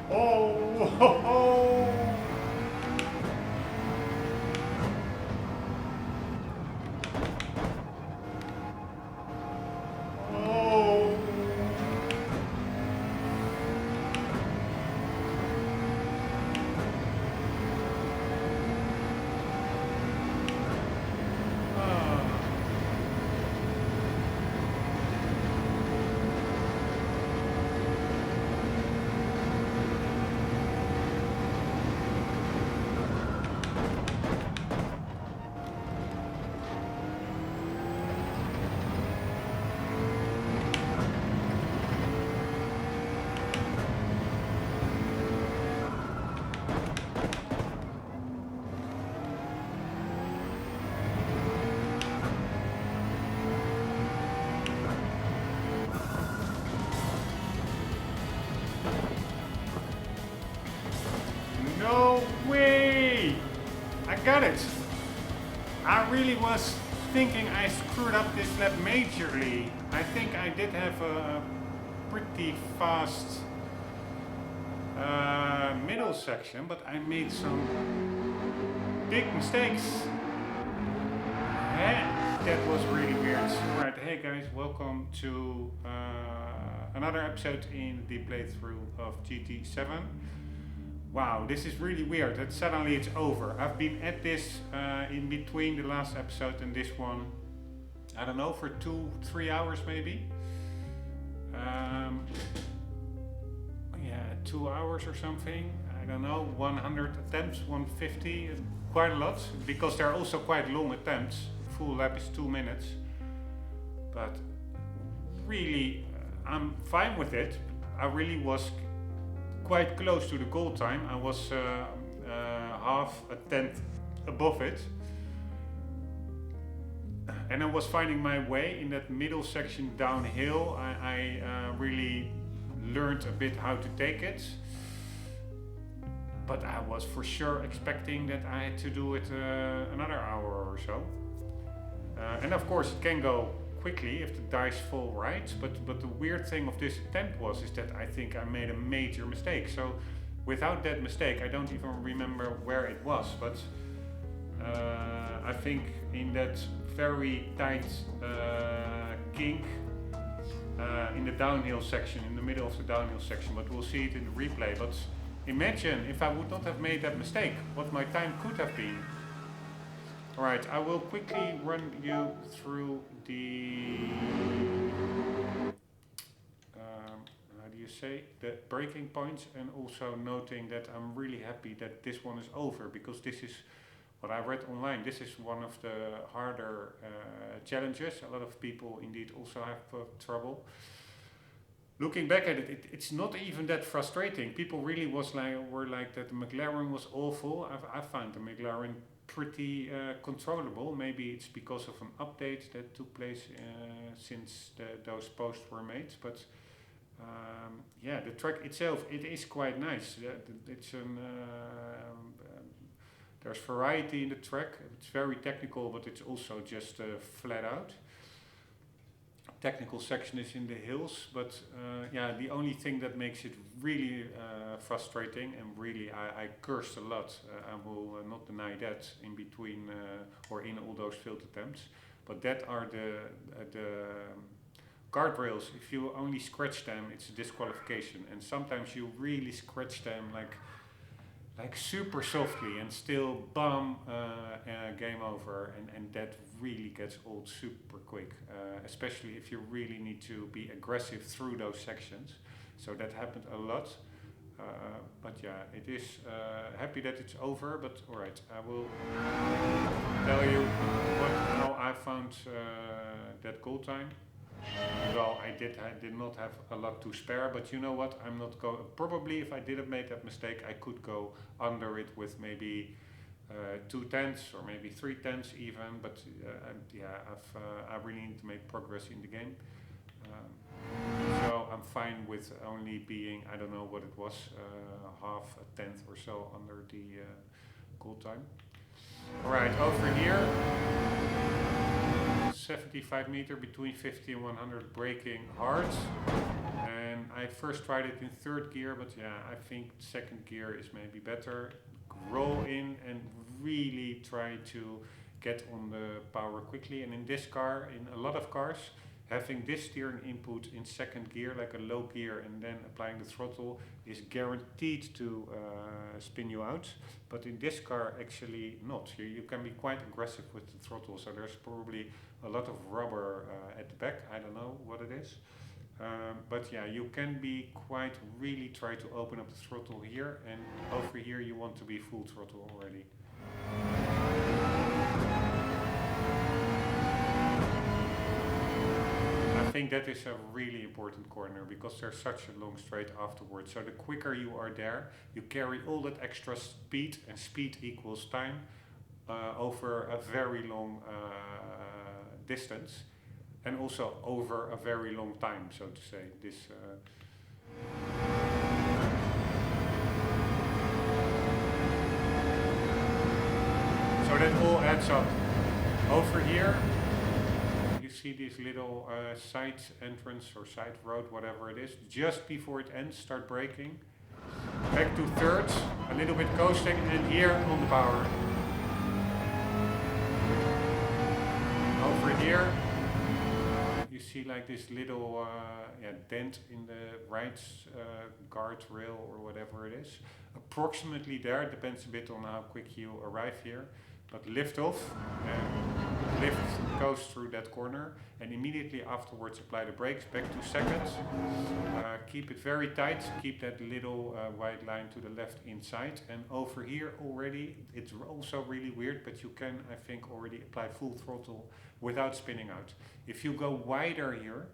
Oh, ho, ho. Oh. No way! I got it! I really was thinking I screwed up this lap majorly. I think I did have a pretty fast middle section, but I made some big mistakes. That was really weird. Right, hey guys, welcome to another episode in the playthrough of GT7. Wow, this is really weird that suddenly it's over. I've been at this in between the last episode and this one, I don't know, for 2-3 hours maybe. Yeah, 2 hours or something. I don't know, 100 attempts, 150, quite a lot, because they're also quite long attempts. Full lap is 2 minutes. But really, I'm fine with it. I really was quite close to the goal time. I was half a tenth above it, and I was finding my way in that middle section downhill. I really learned a bit how to take it, but I was for sure expecting that I had to do it another hour or so. And of course it can go quickly if the dice fall right, but the weird thing of this attempt is that I think I made a major mistake. So without that mistake I don't even remember where it was, but I think in that very tight kink in the downhill section, in the middle of the downhill section, but we'll see it in the replay. But imagine if I would not have made that mistake, what my time could have been. Alright, I will quickly run you through the, how do you say, the breaking points, and also noting that I'm really happy that this one is over, because this is what I read online. This is one of the harder challenges. A lot of people indeed also have trouble. Looking back at it, it's not even that frustrating. People really were like that the McLaren was awful. I found the McLaren pretty controllable. Maybe it's because of an update that took place since those posts were made, but yeah, the track itself, it is quite nice. It's there's variety in the track. It's very technical, but it's also just flat out. Technical section is in the hills, but yeah, the only thing that makes it really frustrating, and really I cursed a lot, I will not deny that, in between or in all those field attempts, but that are the guardrails. If you only scratch them, it's a disqualification, and sometimes you really scratch them like super softly and still bam, game over, and that really gets old super quick, especially if you really need to be aggressive through those sections. So that happened a lot, but yeah, it is happy that it's over. But alright, I will tell you how I found that goal time. Well, I did not have a lot to spare, but you know what, I'm not going, probably if I didn't make that mistake I could go under it with maybe 2 tenths or maybe 3 tenths even, but yeah, I really need to make progress in the game, so I'm fine with only being, I don't know what it was, half a tenth or so under the goal time. Alright, over here 75 meter between 50 and 100, braking hard, and I I first tried it in third gear, but yeah, I think second gear is maybe better. Roll in and really try to get on the power quickly. And in this car, in a lot of cars, having this steering input in second gear, like a low gear, and then applying the throttle is guaranteed to spin you out. But in this car, actually not. You can be quite aggressive with the throttle, so there's probably a lot of rubber at the back. I don't know what it is. But yeah, you can be quite really try to open up the throttle here, and over here you want to be full throttle already. I think that is a really important corner because there's such a long straight afterwards. So the quicker you are there, you carry all that extra speed, and speed equals time over a very long distance. And also over a very long time, so to say. This. So that all adds up. Over here, you see this little side entrance or side road, whatever it is. Just before it ends, start braking. Back to third, a little bit coasting, and here on the power. Over here. You see like this little dent in the right guardrail or whatever it is. Approximately there, it depends a bit on how quick you arrive here. But lift off, and lift goes through that corner, and immediately afterwards apply the brakes, back 2 seconds. Keep it very tight, keep that little white line to the left inside, and over here already, it's also really weird, but you can, I think, already apply full throttle without spinning out. If you go wider here,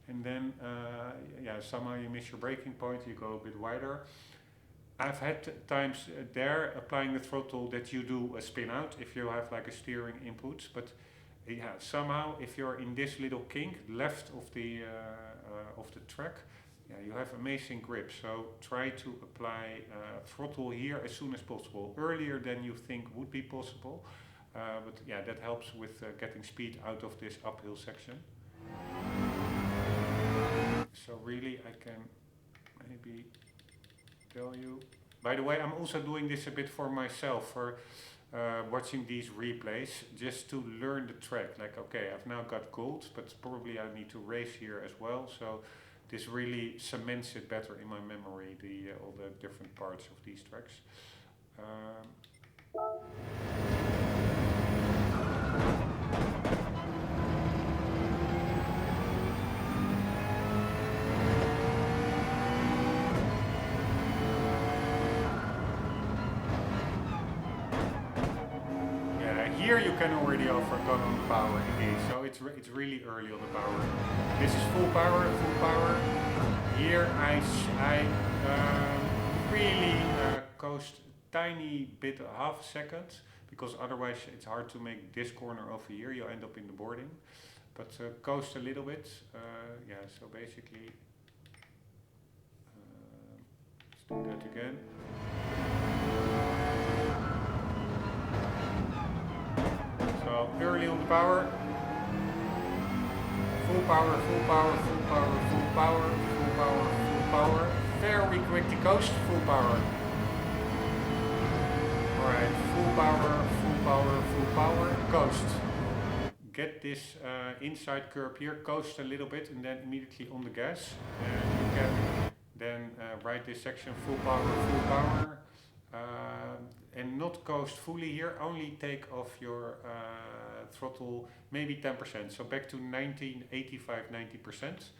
and then somehow you miss your braking point, you go a bit wider. I've had times there applying the throttle that you do a spin out if you have like a steering input, but yeah, somehow if you're in this little kink left of the track, yeah, you have amazing grip. So try to apply throttle here as soon as possible, earlier than you think would be possible. But yeah, that helps with getting speed out of this uphill section. So really, I can maybe tell you. By the way, I'm also doing this a bit for myself, for watching these replays, just to learn the track. Like, okay, I've now got gold, but probably I need to race here as well. So this really cements it better in my memory, all the different parts of these tracks. Here you can already offer a ton on the power indeed, so it's really early on the power. This is full power. Here I really coast a tiny bit, half a second, because otherwise it's hard to make this corner over here, you end up in the boarding. But coast a little bit, so basically, let's do that again. So early on the power, full power, very quickly coast, full power. Alright, full power, coast. Get this inside curb here, coast a little bit, and then immediately on the gas. And you can then ride this section full power. And not coast fully here, only take off your throttle maybe 10%, so back to 85-90%,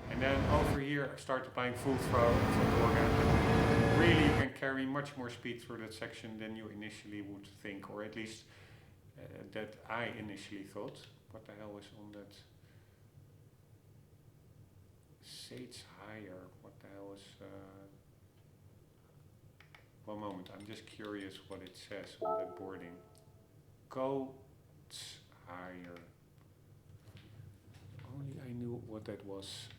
and then over here start applying full throttle again. Really, you can carry much more speed through that section than you initially would think, or at least that I initially thought. What the hell is on that? Say it's higher. What the hell is? One moment, I'm just curious what it says on that boarding. Coats higher. Only I knew what that was.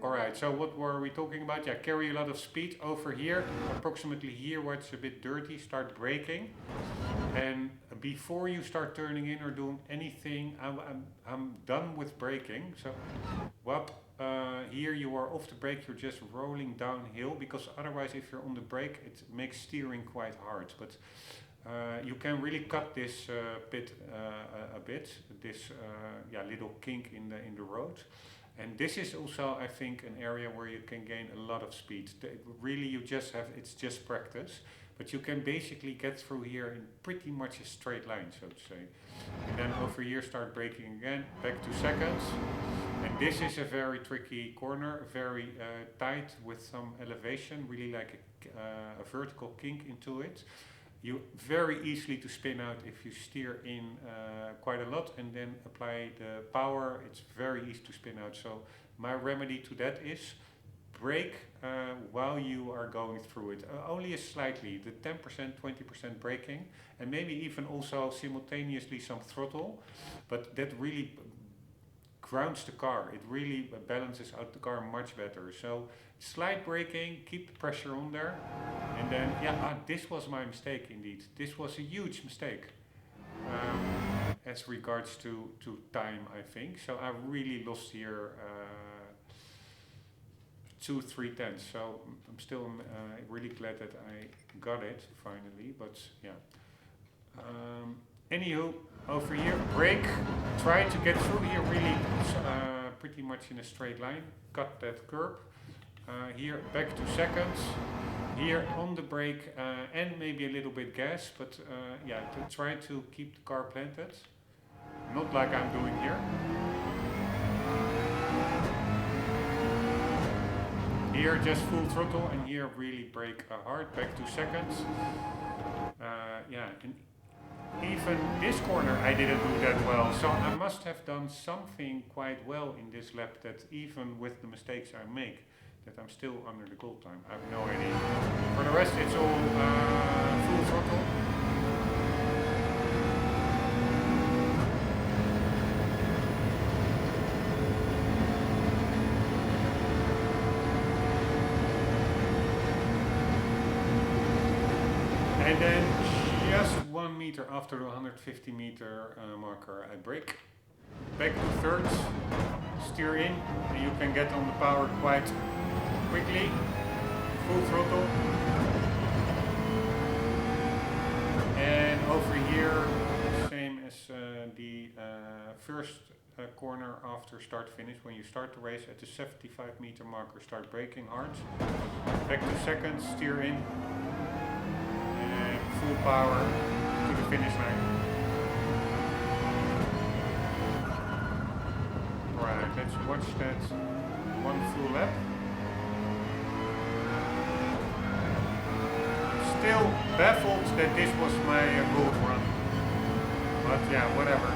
Alright, so what were we talking about? Yeah, carry a lot of speed over here, approximately here where it's a bit dirty, start braking. And before you start turning in or doing anything, I'm done with braking. So, whoop, here you are off the brake, you're just rolling downhill, because otherwise if you're on the brake it makes steering quite hard. But you can really cut this bit a bit, this little kink in the road. And this is also, I think, an area where you can gain a lot of speed. Really, you just have, it's just practice. But you can basically get through here in pretty much a straight line, so to say. And then over here start braking again, back to seconds. And this is a very tricky corner, very tight with some elevation, really like a vertical kink into it. You very easily to spin out if you steer in quite a lot and then apply the power. It's very easy to spin out. So my remedy to that is brake while you are going through it. Only slightly, the 10%, 20% braking, and maybe even also simultaneously some throttle. But that really grounds the car. It really balances out the car much better. So slight braking, keep the pressure on there. And then, this was my mistake indeed. This was a huge mistake as regards to time, I think. So I really lost here 2-3 tenths. So I'm still really glad that I got it finally. But yeah. Anywho, over here, brake. Try to get through here really pretty much in a straight line. Cut that curb. Here back to seconds. Here on the brake and maybe a little bit gas, but to try to keep the car planted. Not like I'm doing here. Here just full throttle, and here really brake hard, back to seconds. And even this corner I didn't do that well, so I must have done something quite well in this lap, that even with the mistakes I make, that I'm still under the goal time. I have no idea. For the rest it's all full throttle. And then just 1 meter after the 150 meter marker I brake. Back to thirds, steer in, and you can get on the power quite quickly. Full throttle. And over here, same as the first corner after start finish. When you start the race at the 75 meter marker, start braking hard. Back to seconds, steer in. Full power to the finish line. Right, let's watch that one full lap. Still baffled that this was my gold run. But yeah, whatever.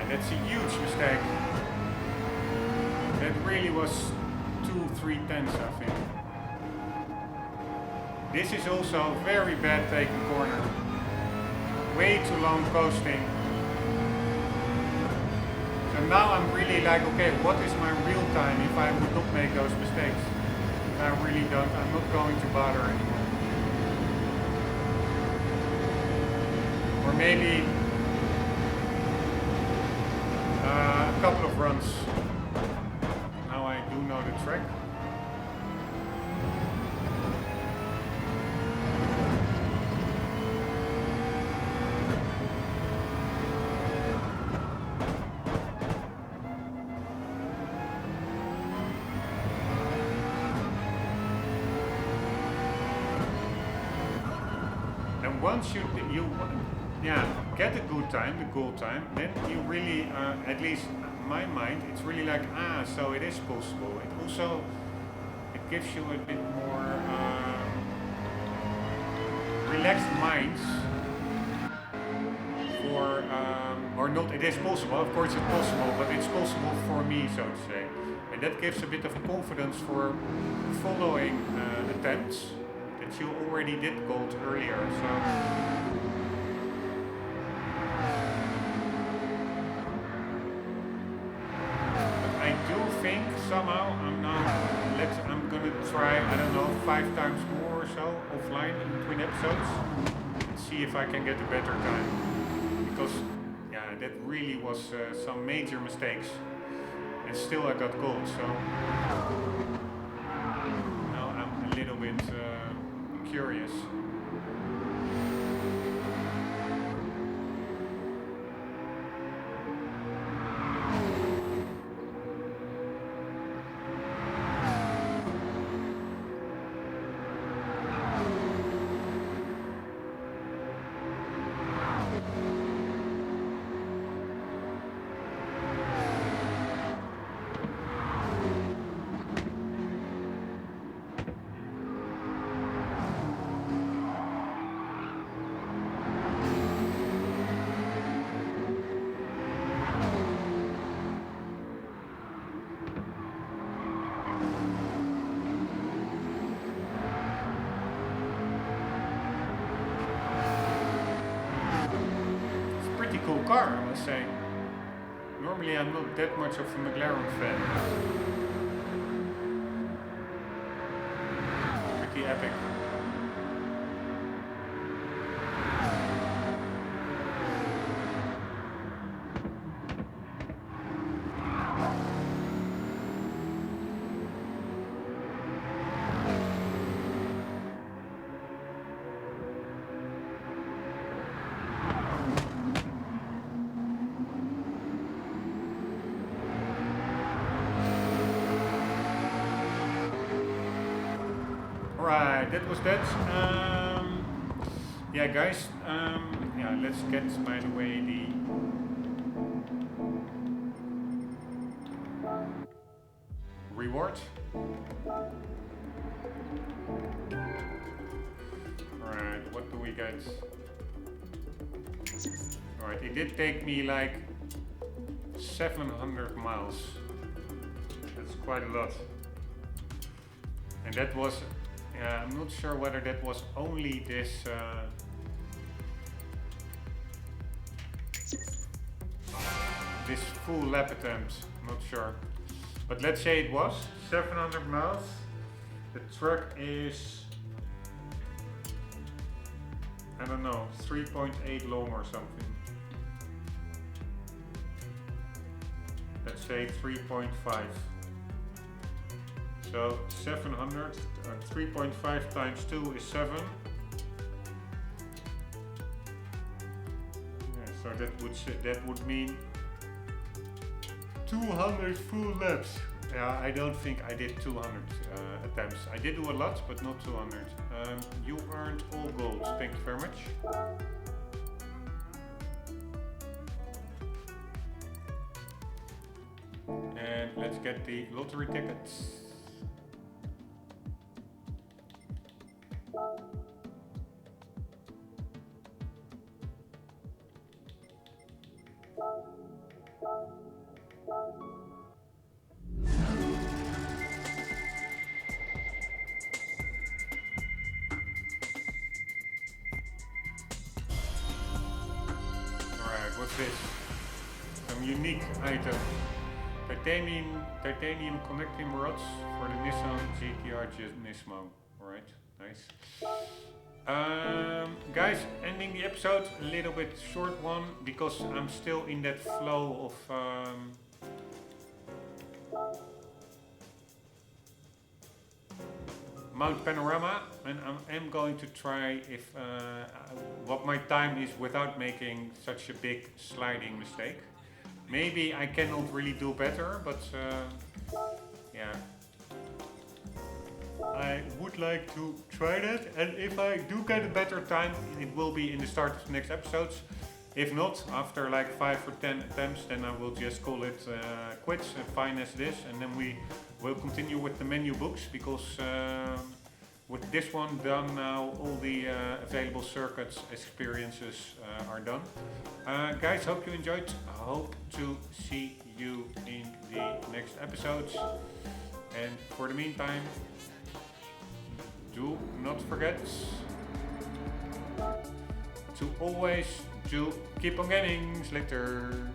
That's a huge mistake. That really was 2-3 tenths, I think. This is also very bad taken corner. Way too long coasting. So now I'm really like, okay, what is my real time if I would not make those mistakes? I really don't. I'm not going to bother anymore. Or maybe a couple of runs. Now I track. And once you get a good time, the goal time, then you really, at least in my mind, it's really like, so it is possible. It also, it gives you a bit more relaxed minds for, or not, it is possible, of course it's possible, but it's possible for me, so to say. And that gives a bit of confidence for following attempts that you already did gold earlier. So I do think somehow I'm gonna try, I don't know, 5 times more or so offline in between episodes and see if I can get a better time, because that really was some major mistakes and still I got gold. So now I'm a little bit curious. Cool car, I must say. Normally I'm not that much of a McLaren fan. Pretty epic. Right, that was that. Yeah, guys. Let's get, by the way, the reward. Alright, what do we get? Alright, it did take me like 700 miles. That's quite a lot. And that was, I'm not sure whether that was only this this full lap attempt, not sure. But let's say it was 700 miles. The truck is, I don't know, 3.8 long or something. Let's say 3.5. So 700, 3.5 times 2 is 7. Yeah, so that would mean 200 full laps. Yeah, I don't think I did 200 attempts. I did do a lot, but not 200. You earned all gold. Thank you very much. And let's get the lottery tickets. Alright, what's this? Some unique item. Titanium connecting rods for the Nissan GTR Nismo. Alright, nice. Guys, ending the episode, a little bit short one, because I'm still in that flow of Mount Panorama, and I am going to try if what my time is without making such a big sliding mistake. Maybe I cannot really do better, but yeah. I would like to try that, and if I do get a better time, it will be in the start of the next episodes. If not, after like 5 or 10 attempts, then I will just call it quits and fine as it is, and then we will continue with the menu books, because with this one done now, all the available circuits experiences are done. Guys, hope you enjoyed. I hope to see you in the next episodes, and for the meantime, do not forget to always keep on gaming. Later.